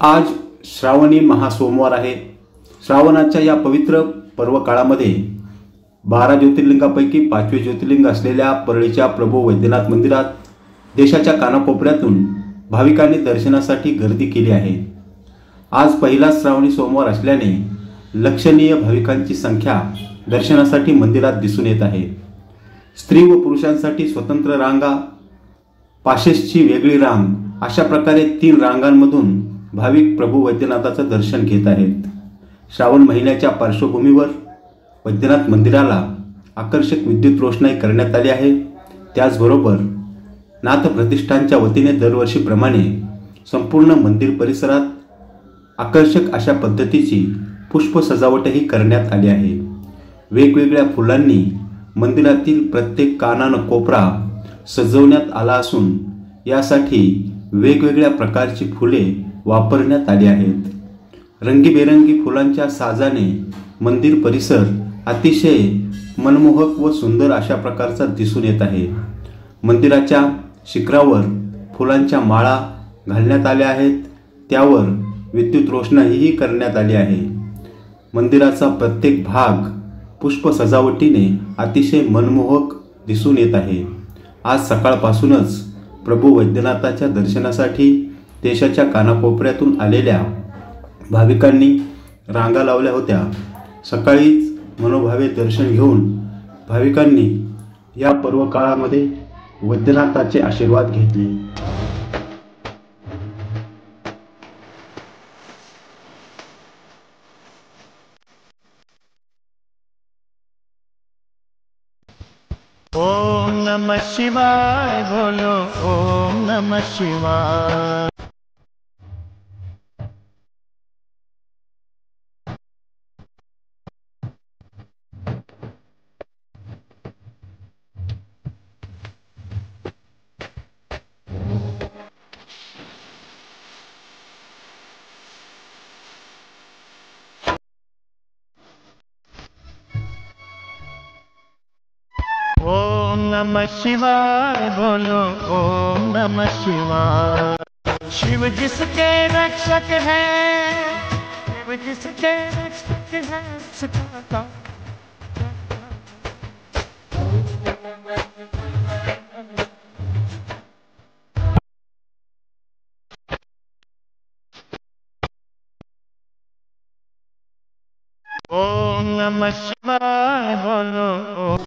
आज श्रावणी महासोमवार आहे। श्रावणाच्या या पवित्र पर्व काळामध्ये 12 ज्योतिर्लिंगापैकी 5वे ज्योतिर्लिंग असलेल्या परळीच्या प्रभू वैद्यनाथ मंदिरात देशाच्या कानाकोपऱ्यातून भाविकांनी दर्शनासाठी गर्दी केली आहे। आज पहिला श्रावणी सोमवार असल्याने लक्षणीय भाविकांची संख्या दर्शनासाठी मंदिरात दिसून येत आहे। स्त्री व पुरुषांसाठी स्वतंत्र रांगा, पाशेसची वेगळी रांग अशा प्रकारे 3 रांगांमधून भाविक प्रभू वैद्यनाथाचं दर्शन घेत आहेत। श्रावण महिन्याच्या पार्श्वभूमीवर वैद्यनाथ मंदिराला आकर्षक विद्युत रोषणाई करण्यात आली आहे। त्याचबरोबर नाथ प्रतिष्ठानच्या वतीने दरवर्षीप्रमाणे संपूर्ण मंदिर परिसरात आकर्षक अशा पद्धतीची पुष्प सजावटही करण्यात आली आहे। वेगवेगळ्या फुलांनी मंदिरातील प्रत्येक कानान कोपरा सजवण्यात आला असून यासाठी वेगवेगळ्या प्रकारची फुले वापरण्यात आली आहेत। रंगीबेरंगी फुलांच्या साजाने मंदिर परिसर अतिशय मनमोहक व सुंदर अशा प्रकारचा दिसून येत आहे। मंदिराच्या शिखरावर फुलांच्या माळा घालण्यात आल्या आहेत, त्यावर विद्युत रोषणाईही करण्यात आली आहे। मंदिराचा प्रत्येक भाग पुष्प सजावटीने अतिशय मनमोहक दिसून येत आहे। आज सकाळपासूनच प्रभू वैद्यनाथाच्या दर्शनासाठी देशाच्या कानाकोपऱ्यातून आलेल्या भाविकांनी रांगा लावल्या होत्या। सकाळीच मनोभावे दर्शन घेऊन भाविकांनी या पर्व काळामध्ये वैद्यनाथाचे आशीर्वाद घेतले। ओम नमः शिवाय बोलो, ओम नमः शिवाय। ओम नमः शिवाय बोलो, ओम नमः शिवाय। शिव जिसके रक्षक है, शिव जिसके रक्षक है, उसका ओम नमः शिवाय बोलो।